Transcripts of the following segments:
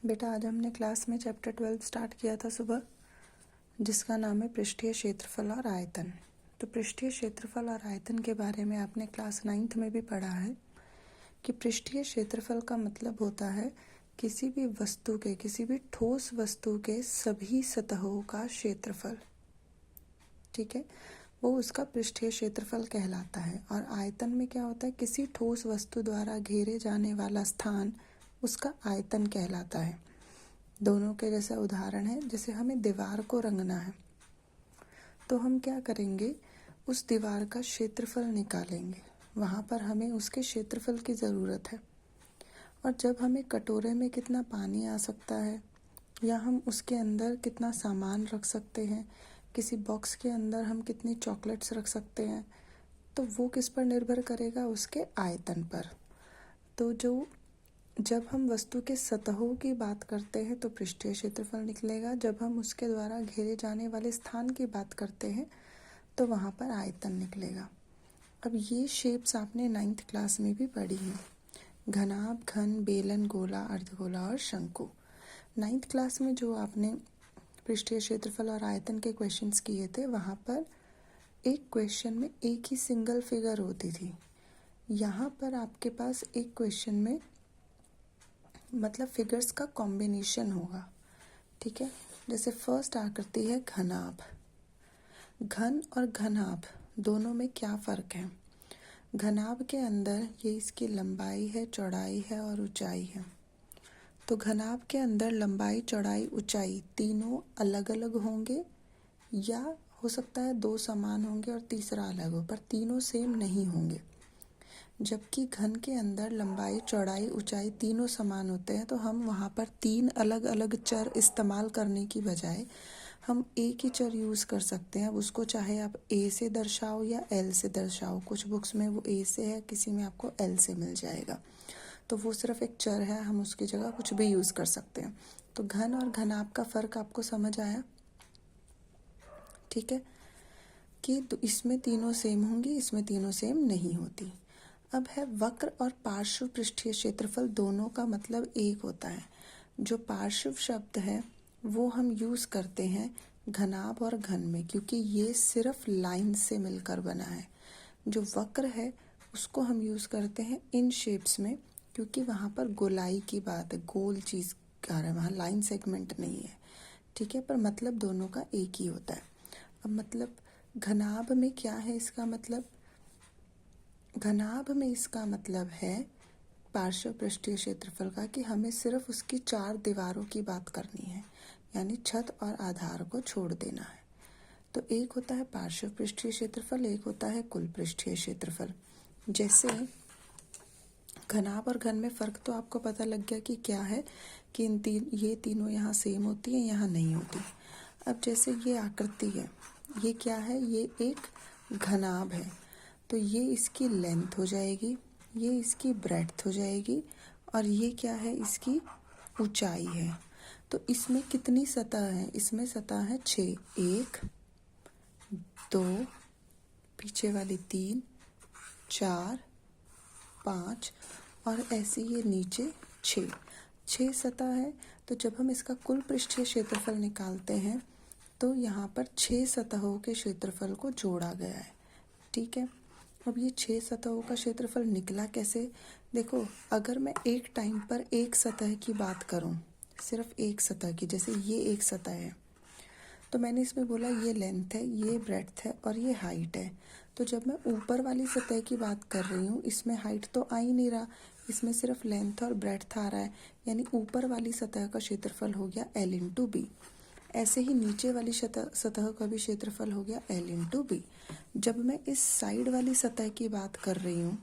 बेटा आज हमने क्लास में चैप्टर 12 स्टार्ट किया था सुबह, जिसका नाम है पृष्ठीय क्षेत्रफल और आयतन। तो पृष्ठीय क्षेत्रफल और आयतन के बारे में आपने क्लास 9th में भी पढ़ा है कि पृष्ठीय क्षेत्रफल का मतलब होता है किसी भी वस्तु के, किसी भी ठोस वस्तु के सभी सतहों का क्षेत्रफल। ठीक है, वो उसका पृष्ठीय क्षेत्रफल कहलाता है। और आयतन में क्या होता है, किसी ठोस वस्तु द्वारा घेरे जाने वाला स्थान उसका आयतन कहलाता है। दोनों के जैसे उदाहरण है, जैसे हमें दीवार को रंगना है तो हम क्या करेंगे, उस दीवार का क्षेत्रफल निकालेंगे। वहाँ पर हमें उसके क्षेत्रफल की ज़रूरत है। और जब हमें कटोरे में कितना पानी आ सकता है या हम उसके अंदर कितना सामान रख सकते हैं, किसी बॉक्स के अंदर हम कितनी चॉकलेट्स रख सकते हैं, तो वो किस पर निर्भर करेगा, उसके आयतन पर। तो जब हम वस्तु के सतहों की बात करते हैं तो पृष्ठीय क्षेत्रफल निकलेगा। जब हम उसके द्वारा घेरे जाने वाले स्थान की बात करते हैं तो वहाँ पर आयतन निकलेगा। अब ये शेप्स आपने 9th क्लास में भी पढ़ी हैं, घनाभ, घन, बेलन, गोला, अर्धगोला और शंकु। 9th क्लास में जो आपने पृष्ठीय क्षेत्रफल और आयतन के क्वेश्चंस किए थे, वहाँ पर एक क्वेश्चन में एक ही सिंगल फिगर होती थी। यहाँ पर आपके पास एक क्वेश्चन में मतलब फिगर्स का कॉम्बिनेशन होगा। ठीक है, जैसे फर्स्ट आकृति है घनाभ। घन और घनाभ दोनों में क्या फ़र्क है? घनाभ के अंदर ये इसकी लंबाई है, चौड़ाई है और ऊंचाई है। तो घनाभ के अंदर लंबाई, चौड़ाई, ऊंचाई तीनों अलग अलग होंगे, या हो सकता है दो समान होंगे और तीसरा अलग हो, पर तीनों सेम नहीं होंगे। जबकि घन के अंदर लंबाई, चौड़ाई, ऊंचाई तीनों समान होते हैं, तो हम वहाँ पर तीन अलग अलग चर इस्तेमाल करने की बजाय हम एक ही चर यूज़ कर सकते हैं। अब उसको चाहे आप ए से दर्शाओ या एल से दर्शाओ। कुछ बुक्स में वो ए से है, किसी में आपको एल से मिल जाएगा। तो वो सिर्फ एक चर है, हम उसकी जगह कुछ भी यूज़ कर सकते हैं। तो घन और घनाभ का फ़र्क आपको समझ आया? ठीक है, कि इसमें तीनों सेम होंगी, इसमें तीनों सेम नहीं होती। अब है वक्र और पार्श्व पृष्ठीय क्षेत्रफल, दोनों का मतलब एक होता है। जो पार्श्व शब्द है वो हम यूज़ करते हैं घनाभ और घन में, क्योंकि ये सिर्फ लाइन से मिलकर बना है। जो वक्र है उसको हम यूज़ करते हैं इन शेप्स में, क्योंकि वहाँ पर गोलाई की बात है, गोल चीज़ का है, वहाँ लाइन सेगमेंट नहीं है। ठीक है, पर मतलब दोनों का एक ही होता है। अब मतलब घनाभ में क्या है इसका मतलब? घनाभ में इसका मतलब है पार्श्व पृष्ठीय क्षेत्रफल का कि हमें सिर्फ उसकी चार दीवारों की बात करनी है, यानी छत और आधार को छोड़ देना है। तो एक होता है पार्श्व पृष्ठीय क्षेत्रफल, एक होता है कुल पृष्ठीय क्षेत्रफल। जैसे घनाभ और घन में फ़र्क तो आपको पता लग गया कि क्या है, कि ये तीनों यहाँ सेम होती हैं, यहाँ नहीं होती। अब जैसे ये आकृति है, ये क्या है, ये एक घनाभ है, तो ये इसकी लेंथ हो जाएगी, ये इसकी ब्रेड्थ हो जाएगी, और ये क्या है, इसकी ऊंचाई है। तो इसमें कितनी सतह है? इसमें सतह है 6, 1, 2, पीछे वाली 3, 4, 5 और ऐसे ये नीचे 6 सतह है। तो जब हम इसका कुल पृष्ठीय क्षेत्रफल निकालते हैं तो यहाँ पर 6 सतहों के क्षेत्रफल को जोड़ा गया है। ठीक है, अब ये 6 सतहों का क्षेत्रफल निकला कैसे? देखो, अगर मैं एक टाइम पर एक सतह की बात करूँ, सिर्फ एक सतह की, जैसे ये एक सतह है, तो मैंने इसमें बोला ये लेंथ है, ये ब्रेड्थ है और ये हाइट है। तो जब मैं ऊपर वाली सतह की बात कर रही हूँ, इसमें हाइट तो आ ही नहीं रहा, इसमें सिर्फ लेंथ और ब्रेड्थ आ रहा है, यानी ऊपर वाली सतह का क्षेत्रफल हो गया L इंटू बी। ऐसे ही नीचे वाली सतह का भी क्षेत्रफल हो गया L इंटू बी। जब मैं इस साइड वाली सतह की बात कर रही हूँ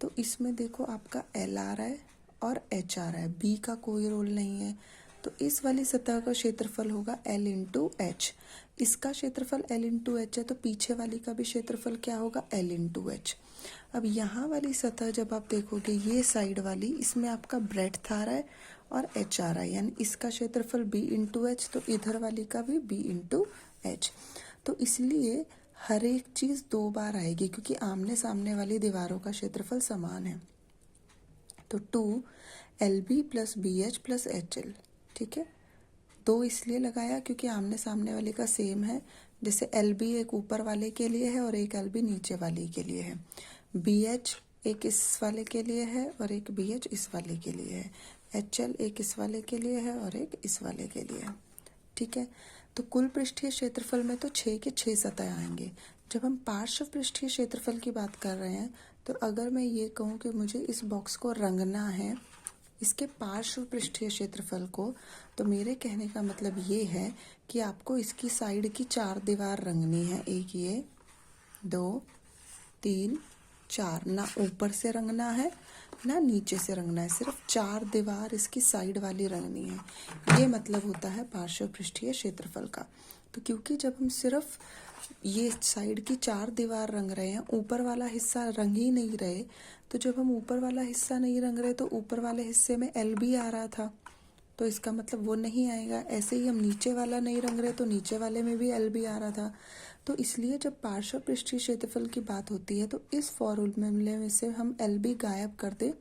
तो इसमें देखो आपका L आ रहा है और H आ रहा है, B का कोई रोल नहीं है। तो इस वाली सतह का क्षेत्रफल होगा L इंटू एच। इसका क्षेत्रफल L इंटू एच है, तो पीछे वाली का भी क्षेत्रफल क्या होगा, L इंटू एच। अब यहाँ वाली सतह जब आप देखोगे, ये साइड वाली, इसमें आपका ब्रेड्थ आ रहा है और H आ रहा है, यानी इसका क्षेत्रफल B इंटू एच, तो इधर वाली का भी B इंटू एच। तो इसलिए हर एक चीज़ दो बार आएगी, क्योंकि आमने सामने वाली दीवारों का क्षेत्रफल समान है। तो 2 LB plus BH plus HL। ठीक है, 2 इसलिए लगाया क्योंकि आमने सामने वाले का सेम है। जैसे LB एक ऊपर वाले के लिए है और एक LB नीचे वाले के लिए है। BH एक इस वाले के लिए है और एक BH इस वाले के लिए है। HL एक इस वाले के लिए है और एक इस वाले के लिए है। ठीक है, तो कुल पृष्ठीय क्षेत्रफल में तो 6 के 6 सतह आएंगे। जब हम पार्श्व पृष्ठीय क्षेत्रफल की बात कर रहे हैं तो अगर मैं ये कहूँ कि मुझे इस बॉक्स को रंगना है, इसके पार्श्व पृष्ठीय क्षेत्रफल को, तो मेरे कहने का मतलब ये है कि आपको इसकी साइड की 4 दीवार रंगनी है। एक ये, 2, 3, 4। ना ऊपर से रंगना है ना नीचे से रंगना है, सिर्फ 4 दीवार इसकी साइड वाली रंगनी है। ये मतलब होता है पार्श्व पृष्ठीय क्षेत्रफल का। तो क्योंकि जब हम सिर्फ ये साइड की 4 दीवार रंग रहे हैं, ऊपर वाला हिस्सा रंग ही नहीं रहे, तो जब हम ऊपर वाला हिस्सा नहीं रंग रहे तो ऊपर वाले हिस्से में LB आ रहा था, तो इसका मतलब वो नहीं आएगा। ऐसे ही हम नीचे वाला नहीं रंग रहे तो नीचे वाले में भी LB आ रहा था। तो इसलिए जब पार्श्व पृष्ठीय क्षेत्रफल की बात होती है तो इस फॉर्मूले में से हम LB गायब कर दें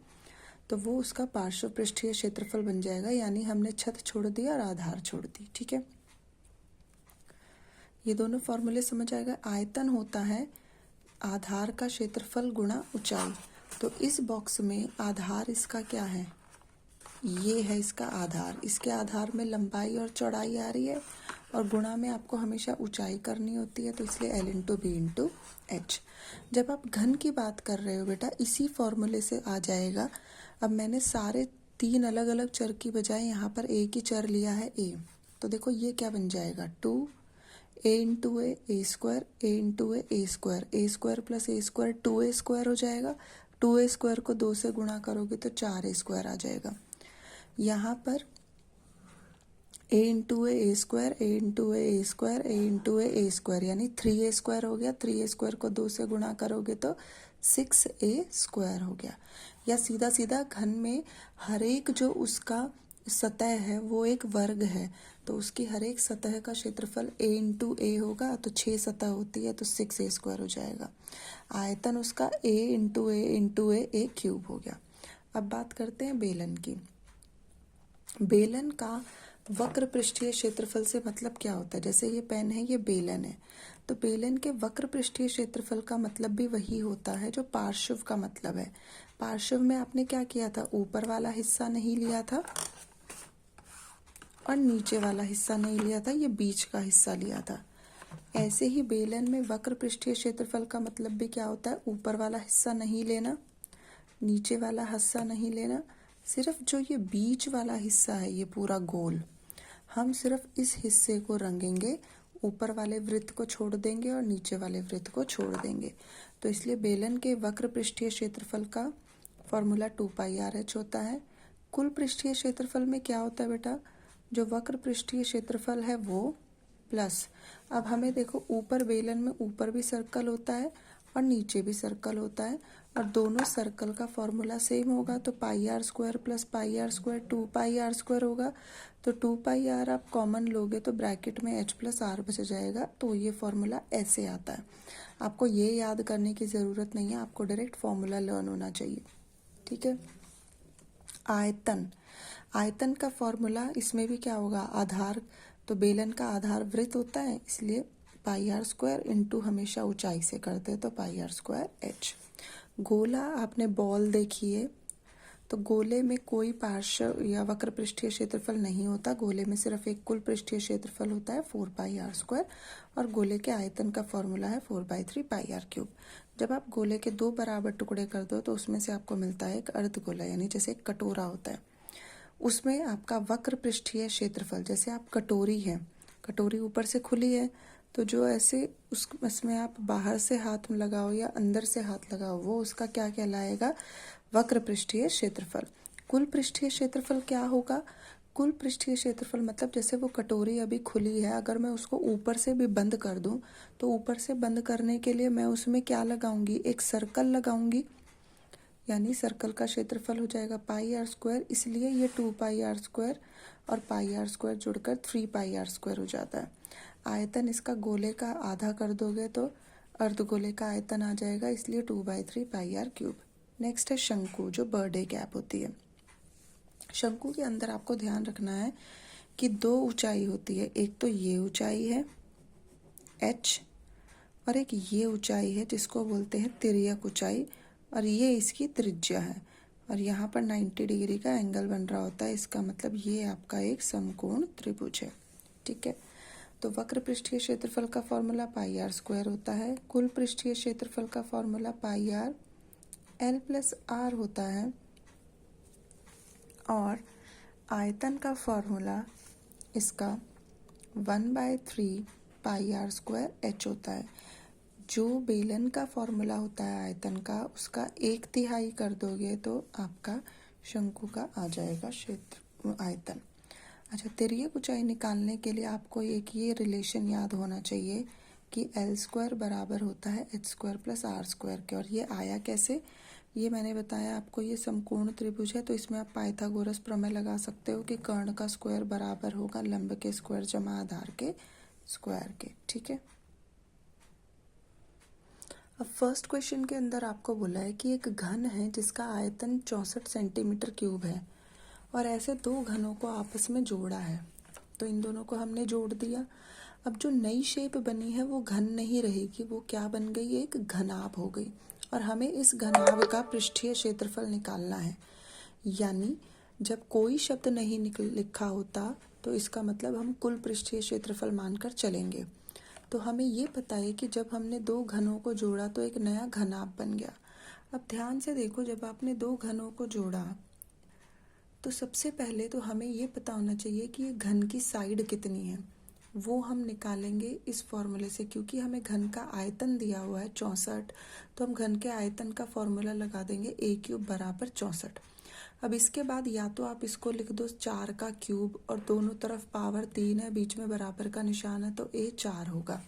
तो वो उसका पार्श्व पृष्ठीय क्षेत्रफल बन जाएगा। यानी हमने छत छोड़ दिया और आधार छोड़ दी। ठीक है, ये दोनों फॉर्मूले समझ आएगा। आयतन होता है आधार का क्षेत्रफल गुणा ऊंचाई। तो इस बॉक्स में आधार इसका क्या है, ये है इसका आधार। इसके आधार में लंबाई और चौड़ाई आ रही है और गुणा में आपको हमेशा ऊंचाई करनी होती है, तो इसलिए L into B into H। जब आप घन की बात कर रहे हो बेटा, इसी फॉर्मूले से आ जाएगा। अब मैंने सारे 3 अलग अलग चर की बजाय यहाँ पर एक ही चर लिया है A, तो देखो ये क्या बन जाएगा, 2A into A square, A into A square, A square plus A square 2A square हो जाएगा। 2A स्क्वायर को 2 से गुणा करोगे तो 4A स्क्वायर आ जाएगा। यहाँ पर A into A square, A into A square, A into A square यानी 3A स्क्वायर हो गया। 3A स्क्वायर को 2 से गुणा करोगे तो 6A स्क्वायर हो गया। या सीधा सीधा घन में हर एक जो उसका सतह है वो एक वर्ग है, तो उसकी हर एक सतह का क्षेत्रफल A इंटू A होगा। तो 6 सतह होती है तो 6A स्क्वायर हो जाएगा। आयतन उसका A into A into A cube हो गया। अब बात करते हैं बेलन की। बेलन का वक्र पृष्ठीय क्षेत्रफल से मतलब क्या होता है। जैसे ये पेन है, ये बेलन है, तो बेलन के वक्र पृष्ठीय क्षेत्रफल का मतलब भी वही होता है जो पार्श्व का मतलब है। पार्श्व में आपने क्या किया था, ऊपर वाला हिस्सा नहीं लिया था और नीचे वाला हिस्सा नहीं लिया था, ये बीच का हिस्सा लिया था। ऐसे ही बेलन में वक्र पृष्ठीय क्षेत्रफल का मतलब भी क्या होता है, ऊपर वाला हिस्सा नहीं लेना, नीचे वाला हिस्सा नहीं लेना, सिर्फ जो ये बीच वाला हिस्सा है ये पूरा गोल, हम सिर्फ इस हिस्से को रंगेंगे, ऊपर वाले वृत्त को छोड़ देंगे और नीचे वाले वृत्त को छोड़ देंगे। तो इसलिए बेलन के वक्र पृष्ठीय क्षेत्रफल का फॉर्मूला 2πRh होता है। कुल पृष्ठीय क्षेत्रफल में क्या होता है बेटा, जो वक्र पृष्ठीय क्षेत्रफल है वो प्लस, अब हमें देखो ऊपर बेलन में ऊपर भी सर्कल होता है और नीचे भी सर्कल होता है और दोनों सर्कल का फॉर्मूला सेम होगा, तो πr square plus πr square 2πr square होगा। तो 2πr आप कॉमन लोगे तो ब्रैकेट में h प्लस r बच जाएगा। तो ये फॉर्मूला ऐसे आता है। आपको ये याद करने की ज़रूरत नहीं है, आपको डायरेक्ट फॉर्मूला लर्न होना चाहिए। ठीक है, आयतन, आयतन का फॉर्मूला इसमें भी क्या होगा, आधार, तो बेलन का आधार वृत्त होता है, इसलिए πr स्क्वायर इंटू हमेशा ऊंचाई से करते हैं तो πr स्क्वायर h। गोला आपने बॉल देखी है, तो गोले में कोई पार्श्व या वक्र पृष्ठीय क्षेत्रफल नहीं होता। गोले में सिर्फ एक कुल पृष्ठीय क्षेत्रफल होता है 4πr स्क्वायर और गोले के आयतन का फॉर्मूला है 4/3πr क्यूब। जब आप गोले के 2 बराबर टुकड़े कर दो तो उसमें से आपको मिलता है एक अर्धगोला, यानी जैसे एक कटोरा होता है, उसमें आपका वक्र पृष्ठीय क्षेत्रफल, जैसे आप कटोरी है, कटोरी ऊपर से खुली है, तो जो ऐसे उसमें आप बाहर से हाथ में लगाओ या अंदर से हाथ लगाओ वो उसका क्या कहलाएगा, वक्र पृष्ठीय क्षेत्रफल। कुल पृष्ठीय क्षेत्रफल क्या होगा, कुल पृष्ठीय क्षेत्रफल मतलब जैसे वो कटोरी अभी खुली है, अगर मैं उसको ऊपर से भी बंद कर दूं तो ऊपर से बंद करने के लिए मैं उसमें क्या लगाऊंगी, एक सर्कल लगाऊंगी, यानी सर्कल का क्षेत्रफल हो जाएगा πr स्क्वायर। इसलिए ये 2πr स्क्वायर और πr स्क्वायर जुड़कर 3πr स्क्वायर हो जाता है। आयतन इसका गोले का आधा कर दोगे तो अर्धगोले का आयतन आ जाएगा, इसलिए 2/3πr क्यूब। नेक्स्ट है शंकु, जो बर्थडे कैप होती है। शंकु के अंदर आपको ध्यान रखना है कि दो ऊंचाई होती है, एक तो ये ऊंचाई है h, और एक ये ऊंचाई है जिसको बोलते हैं तिर्यक ऊंचाई, और ये इसकी त्रिज्या है। और यहाँ पर 90 डिग्री का एंगल बन रहा होता है, इसका मतलब ये आपका एक समकोण त्रिभुज है। ठीक है, तो वक्र पृष्ठीय क्षेत्रफल का फॉर्मूला पाई आर स्क्वायर होता है। कुल पृष्ठीय क्षेत्रफल का formula pi R L plus r होता है। और आयतन का फॉर्मूला इसका 1/3 पाई आर स्क्वायर एच होता है। जो बेलन का फॉर्मूला होता है आयतन का, उसका 1/3 कर दोगे तो आपका शंकु का आ जाएगा क्षेत्र आयतन। अच्छा, तिर्यक ऊंचाई निकालने के लिए आपको एक ये रिलेशन याद होना चाहिए कि एल स्क्वायर बराबर होता है h square plus r square के। और ये आया कैसे, ये मैंने बताया आपको। ये समकोण त्रिभुज है तो इसमें आप पाइथागोरस प्रमेय लगा सकते हो कि कर्ण का स्क्वायर बराबर होगा लंब के स्क्वायर जमा आधार के स्क्वायर के। ठीक है, अब फर्स्ट क्वेश्चन के अंदर आपको बोला है कि एक घन है जिसका आयतन 64 सेंटीमीटर क्यूब है और ऐसे दो घनों को आपस में जोड़ा है। तो इन दोनों को हमने जोड़ दिया। अब जो नई शेप बनी है वो घन नहीं रहेगी, वो क्या बन गई, एक घनाभ हो गई। और हमें इस घनाभ का पृष्ठीय क्षेत्रफल निकालना है। यानी जब कोई शब्द नहीं लिखा होता तो इसका मतलब हम कुल पृष्ठीय क्षेत्रफल मानकर चलेंगे। तो हमें ये पता है कि जब हमने दो घनों को जोड़ा तो एक नया घनाभ बन गया। अब ध्यान से देखो, जब आपने दो घनों को जोड़ा तो सबसे पहले तो हमें ये पता होना चाहिए कि ये घन की साइड कितनी है। वो हम निकालेंगे इस फॉर्मूले से, क्योंकि हमें घन का आयतन दिया हुआ है 64, तो हम घन के आयतन का फॉर्मूला लगा देंगे a क्यूब बराबर 64। अब इसके बाद या तो आप इसको लिख दो 4 का क्यूब और दोनों तरफ पावर 3 है, बीच में बराबर का निशान है तो a 4 होगा।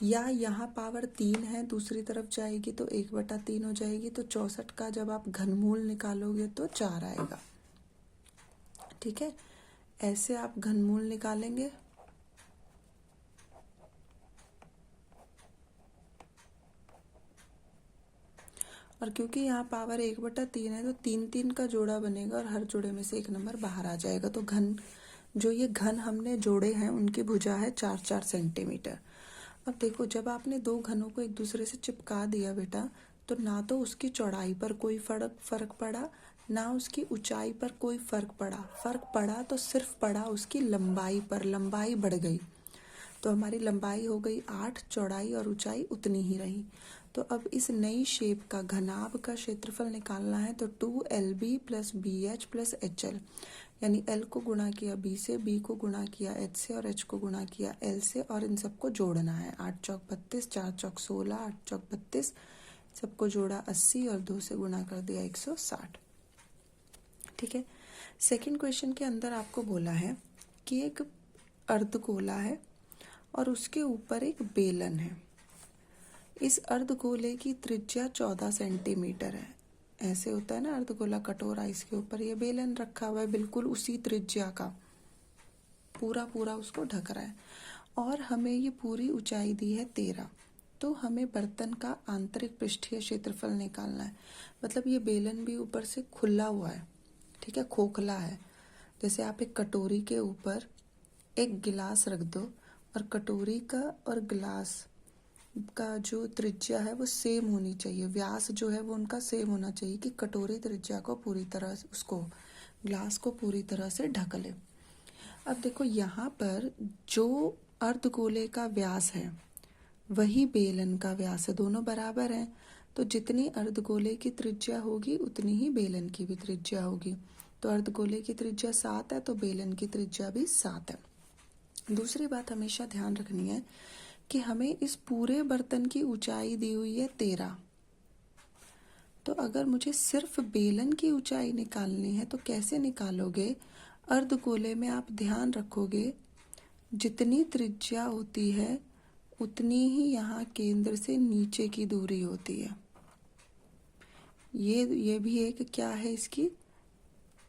या यहाँ पावर 3 है, दूसरी तरफ जाएगी तो 1/3 हो जाएगी। तो 64 का जब आप घनमूल निकालोगे तो 4 आएगा। ठीक है, ऐसे आप घनमूल निकालेंगे। और क्योंकि यहाँ पावर 1/3 है तो 3 का जोड़ा बनेगा और हर जोड़े में से एक नंबर बाहर आ जाएगा। तो घन, जो ये घन हमने जोड़े हैं उनकी भुजा है 4-4 सेंटीमीटर। अब देखो, जब आपने दो घनों को एक दूसरे से चिपका दिया बेटा, तो ना तो उसकी चौड़ाई पर कोई फर्क पड़ा, ना उसकी ऊंचाई पर कोई फर्क पड़ा तो सिर्फ पड़ा उसकी लंबाई पर, लंबाई बढ़ गई। तो हमारी लंबाई हो गई 8, चौड़ाई और ऊंचाई उतनी ही रही। तो अब इस नई शेप का घनाभ का क्षेत्रफल निकालना है तो 2LB plus BH plus HL, यानी L को गुणा किया B से, B को गुणा किया H से और H को गुणा किया L से, और इन सबको जोड़ना है। 8 चौक 32, 4 चौक 16, 8 चौक 32, सबको जोड़ा 80 और 2 से गुणा कर दिया 160। ठीक है, सेकंड क्वेश्चन के अंदर आपको बोला है कि एक अर्धगोला है और उसके ऊपर एक बेलन है। इस अर्धगोले की त्रिज्या 14 सेंटीमीटर है। ऐसे होता है ना अर्धगोला कटोरा, इसके ऊपर ये बेलन रखा हुआ है बिल्कुल उसी त्रिज्या का, पूरा उसको ढक रहा है। और हमें ये पूरी ऊंचाई दी है 13। तो हमें बर्तन का आंतरिक पृष्ठीय क्षेत्रफल निकालना है। मतलब ये बेलन भी ऊपर से खुला हुआ है, ठीक है, खोखला है। जैसे आप एक कटोरी के ऊपर एक गिलास रख दो और कटोरी का और गिलास का जो त्रिज्या है वो सेम होनी चाहिए, व्यास जो है वो उनका सेम होना चाहिए कि कटोरी त्रिज्या को पूरी तरह से, उसको ग्लास को पूरी तरह से ढक ले। अब देखो, यहाँ पर जो अर्धगोले का व्यास है वही बेलन का व्यास है, दोनों बराबर हैं। तो जितनी अर्धगोले की त्रिज्या होगी उतनी ही बेलन की भी त्रिज्या होगी। तो अर्धगोले की त्रिज्या 7 है तो बेलन की त्रिज्या भी 7 है। दूसरी बात हमेशा ध्यान रखनी है कि हमें इस पूरे बर्तन की ऊंचाई दी हुई है 13। तो अगर मुझे सिर्फ बेलन की ऊंचाई निकालनी है तो कैसे निकालोगे? अर्धगोले में आप ध्यान रखोगे जितनी त्रिज्या होती है उतनी ही यहाँ केंद्र से नीचे की दूरी होती है। ये भी एक क्या है, इसकी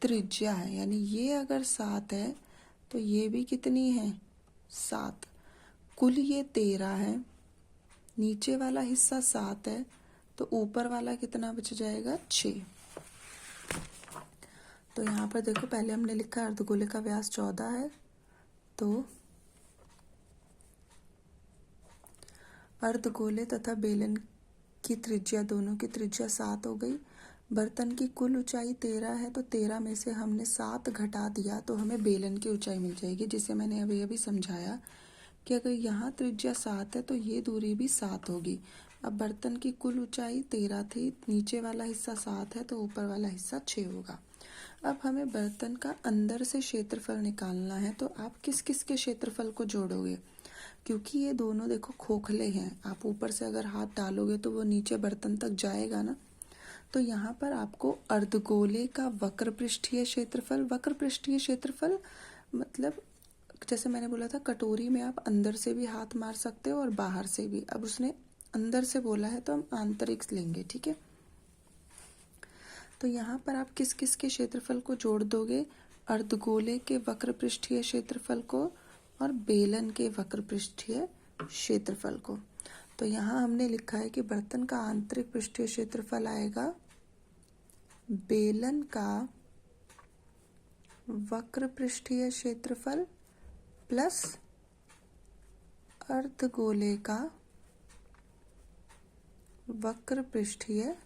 त्रिज्या है। यानी ये अगर 7 है तो ये भी कितनी है, 7। कुल ये 13 है, नीचे वाला हिस्सा 7 है तो ऊपर वाला कितना बच जाएगा 6। तो यहाँ पर देखो पहले हमने लिखा अर्धगोले का व्यास 14 है, तो अर्धगोले तथा बेलन की त्रिज्या, दोनों की त्रिज्या 7 हो गई। बर्तन की कुल ऊंचाई 13 है, तो 13 में से हमने 7 घटा दिया तो हमें बेलन की ऊंचाई मिल जाएगी, जिसे मैंने अभी अभी समझाया कि अगर यहाँ त्रिज्या 7 है तो ये दूरी भी 7 होगी। अब बर्तन की कुल ऊंचाई 13 थी, नीचे वाला हिस्सा 7 है तो ऊपर वाला हिस्सा 6 होगा। अब हमें बर्तन का अंदर से क्षेत्रफल निकालना है, तो आप किस किस के क्षेत्रफल को जोड़ोगे? क्योंकि ये दोनों देखो खोखले हैं, आप ऊपर से अगर हाथ डालोगे तो वो नीचे बर्तन तक जाएगा ना। तो यहाँ पर आपको अर्धगोले का वक्र पृष्ठीय क्षेत्रफल, वक्र पृष्ठीय क्षेत्रफल मतलब जैसे मैंने बोला था कटोरी में आप अंदर से भी हाथ मार सकते हो और बाहर से भी। अब उसने अंदर से बोला है तो हम आंतरिक लेंगे, ठीक है। तो यहाँ पर आप किस किस के क्षेत्रफल को जोड़ दोगे? अर्धगोले के वक्र पृष्ठीय क्षेत्रफल को और बेलन के वक्र पृष्ठीय क्षेत्रफल को। तो यहाँ हमने लिखा है कि बर्तन का आंतरिक पृष्ठीय क्षेत्रफल आएगा बेलन का वक्र पृष्ठीय क्षेत्रफल प्लस अर्धगोले का वक्र पृष्ठीय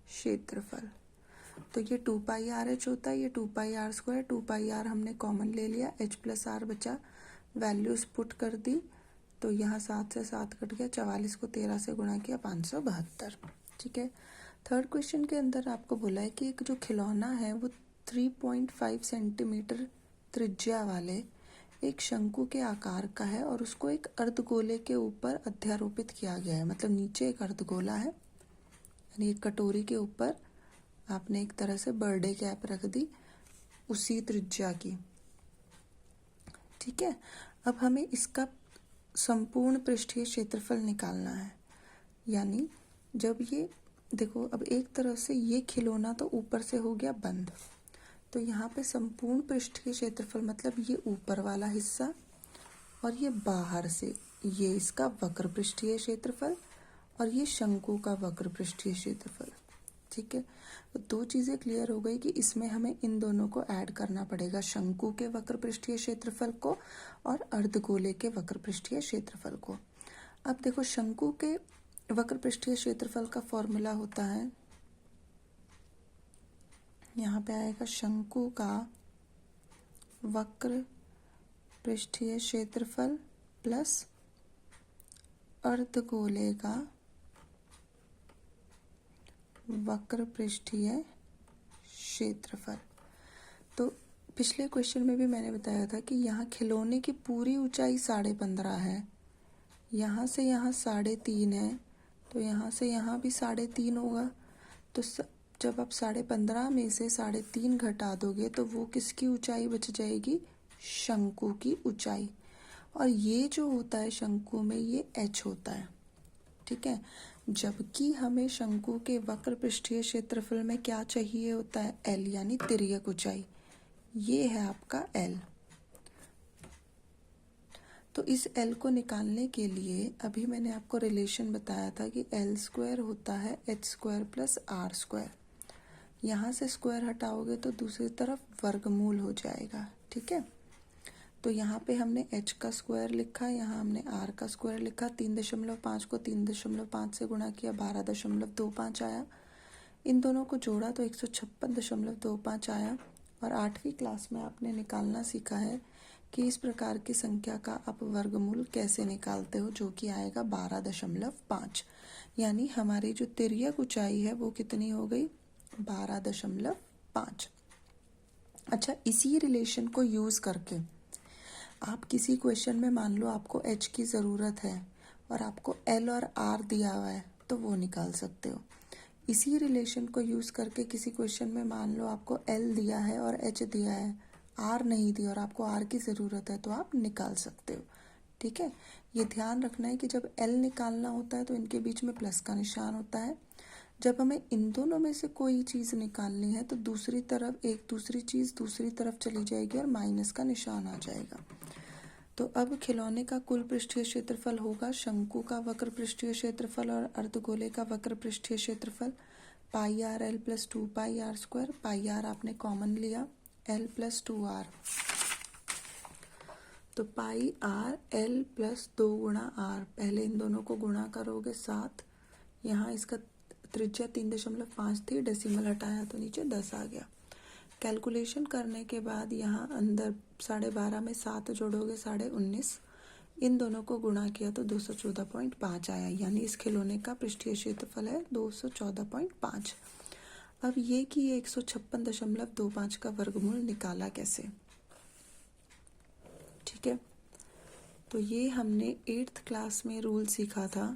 क्षेत्रफल। तो ये 2πr(h) होता है, ये 2πr², 2πr हमने कॉमन ले लिया, h प्लस r बचा, वैल्यूज पुट कर दी, तो यहाँ 7 से 7 कट गया, 44 को 13 से गुणा किया, 572। ठीक है। थर्ड क्वेश्चन के अंदर आपको बोला है कि एक जो खिलौना है वो 3.5 सेंटीमीटर त्रिज्या वाले एक शंकु के आकार का है और उसको एक अर्धगोले के ऊपर अध्यारोपित किया गया है। मतलब नीचे एक अर्धगोला है, यानी एक कटोरी के ऊपर आपने एक तरह से बर्थडे कैप रख दी उसी त्रिज्या की। ठीक है। अब हमें इसका संपूर्ण पृष्ठीय क्षेत्रफल निकालना है, यानी जब ये देखो, अब एक तरफ से ये खिलौना तो ऊपर से हो गया बंद, तो यहाँ पे संपूर्ण पृष्ठीय क्षेत्रफल मतलब ये ऊपर वाला हिस्सा और ये बाहर से ये इसका वक्र पृष्ठीय क्षेत्रफल और ये शंकु का वक्र पृष्ठीय क्षेत्रफल। ठीक है। तो दो चीजें क्लियर हो गई कि इसमें हमें इन दोनों को ऐड करना पड़ेगा, शंकु के वक्र पृष्ठीय क्षेत्रफल को और अर्धगोले के वक्र पृष्ठीय क्षेत्रफल को। अब देखो शंकु के वक्र पृष्ठीय क्षेत्रफल का फॉर्मूला होता है, यहाँ पे आएगा शंकु का वक्र पृष्ठीय क्षेत्रफल प्लस अर्धगोले का वक्र पृष्ठीय क्षेत्रफल। तो पिछले क्वेश्चन में भी मैंने बताया था कि यहाँ खिलौने की पूरी ऊंचाई 15.5 है, यहाँ से यहाँ 3.5 है, तो यहाँ से यहाँ भी 3.5 होगा। तो जब आप 15.5 में से 3.5 घटा दोगे तो वो किसकी ऊंचाई बच जाएगी? शंकु की ऊंचाई। और ये जो होता है शंकु में ये h होता है। ठीक है। जबकि हमें शंकु के वक्र पृष्ठीय क्षेत्रफल में क्या चाहिए होता है? L, यानी तिर्यक ऊंचाई। ये है आपका L। तो इस L को निकालने के लिए अभी मैंने आपको रिलेशन बताया था कि L² होता है h² प्लस r²। यहाँ से स्क्वायर हटाओगे तो दूसरी तरफ वर्गमूल हो जाएगा। ठीक है। तो यहाँ पे हमने h का स्क्वायर लिखा, यहाँ हमने r का स्क्वायर लिखा, 3.5 को 3.5 से गुणा किया, 12.25 आया। इन दोनों को जोड़ा तो 156.25 आया। और 8वीं क्लास में आपने निकालना सीखा है कि इस प्रकार की संख्या का आप वर्गमूल कैसे निकालते हो, जो कि आएगा 12.5। यानी हमारी जो तिर्यक ऊंचाई है वो कितनी हो गई? 12.5। अच्छा, इसी रिलेशन को यूज करके आप किसी क्वेश्चन में मान लो आपको h की ज़रूरत है और आपको l और r दिया हुआ है तो वो निकाल सकते हो। इसी रिलेशन को यूज़ करके किसी क्वेश्चन में मान लो आपको l दिया है और h दिया है, r नहीं दिया और आपको r की ज़रूरत है तो आप निकाल सकते हो। ठीक है। ये ध्यान रखना है कि जब l निकालना होता है तो इनके बीच में प्लस का निशान होता है। जब हमें इन दोनों में से कोई चीज़ निकालनी है तो दूसरी तरफ एक दूसरी चीज़ दूसरी तरफ चली जाएगी और माइनस का निशान आ जाएगा। तो अब खिलौने का कुल पृष्ठीय क्षेत्रफल होगा शंकु का वक्र पृष्ठीय क्षेत्रफल और अर्धगोले का वक्र पृष्ठीय क्षेत्रफल pi R L plus 2 pi R square. Pi R आपने कॉमन लिया, एल प्लस 2 आर, तो पाई आर एल प्लस 2 गुणा आर। पहले इन दोनों को गुणा करोगे 7, यहाँ इसका त्रिज्या 3.5 थी, डेसिमल हटाया तो नीचे 10 आ गया। कैलकुलेशन करने के बाद यहाँ अंदर 12.5 में 7 जोड़ोगे 19.5, इन दोनों को गुणा किया तो 214.5 आया, यानी इस खिलौने का पृष्ठीय क्षेत्रफल है 214.5। अब ये कि ये 156.25 का वर्गमूल निकाला कैसे, ठीक है। तो ये हमने 8th क्लास में रूल सीखा था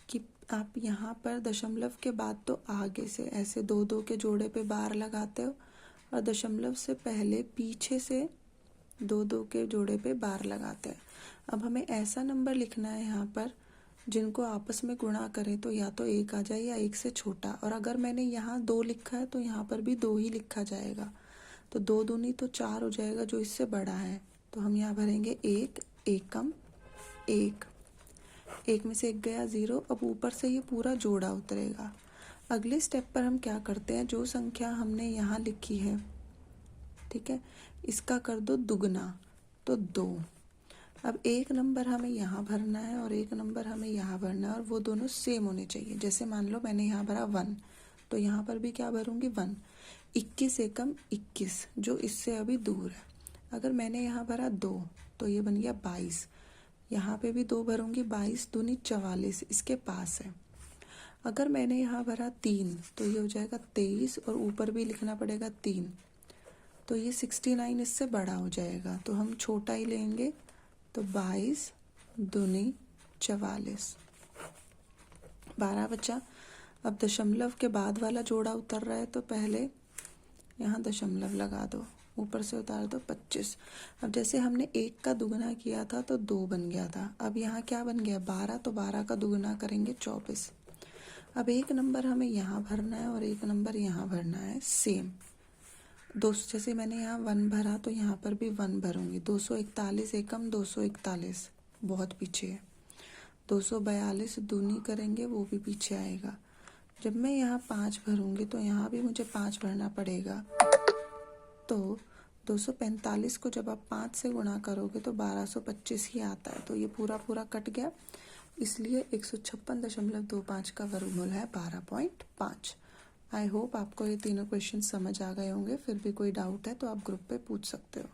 कि आप यहाँ पर दशमलव के बाद तो आगे से ऐसे 2-2 के जोड़े पे बार लगाते हो और दशमलव से पहले पीछे से 2-2 के जोड़े पे बार लगाते हैं। अब हमें ऐसा नंबर लिखना है यहाँ पर जिनको आपस में गुणा करें तो या तो 1 आ जाए या 1 से छोटा, और अगर मैंने यहाँ 2 लिखा है तो यहाँ पर भी 2 ही लिखा जाएगा, तो 2 दूनी तो 4 हो जाएगा जो इससे बड़ा है। तो हम यहाँ भरेंगे 1, एकम 1, 1 में से 1 गया 0। अब ऊपर से ये पूरा जोड़ा उतरेगा। अगले स्टेप पर हम क्या करते हैं, जो संख्या हमने यहाँ लिखी है, ठीक है, इसका कर दो दुगना, तो 2। अब एक नंबर हमें यहाँ भरना है और एक नंबर हमें यहाँ भरना है, और वो दोनों सेम होने चाहिए। जैसे मान लो मैंने यहाँ भरा 1, तो यहाँ पर भी क्या भरूंगी 1। 21 एकम 21, जो इससे अभी दूर है। अगर मैंने यहाँ भरा 2, तो ये बन गया 22, यहाँ पे भी 2 भरूंगी, 22 दूनी 44, इसके पास है। अगर मैंने यहाँ भरा 3, तो ये हो जाएगा 23, और ऊपर भी लिखना पड़ेगा 3, तो ये 69 इससे बड़ा हो जाएगा, तो हम छोटा ही लेंगे, तो 22 दूनी 44, 12 बचा। अब दशमलव के बाद वाला जोड़ा उतर रहा है, तो पहले यहाँ दशमलव लगा दो, ऊपर से उतार दो 25। अब जैसे हमने 1 का दुगना किया था तो 2 बन गया था, अब यहाँ क्या बन गया 12, तो 12 का दुगना करेंगे 24। अब एक नंबर हमें यहाँ भरना है और एक नंबर यहाँ भरना है सेम। जैसे मैंने यहाँ 1 भरा तो यहाँ पर भी 1 भरूंगी। 241 एकम 241, बहुत पीछे है। 242 दूनी करेंगे, वो भी पीछे आएगा। जब मैं यहाँ 5 भरूंगी तो यहाँ भी मुझे 5 भरना पड़ेगा, तो 245 को जब आप 5 से गुणा करोगे तो 1225 ही आता है, तो ये पूरा पूरा कट गया। इसलिए 156.25 का वर्गमूल है 12.5। आई होप आपको ये तीनों क्वेश्चन समझ आ गए होंगे। फिर भी कोई डाउट है तो आप ग्रुप पे पूछ सकते हो।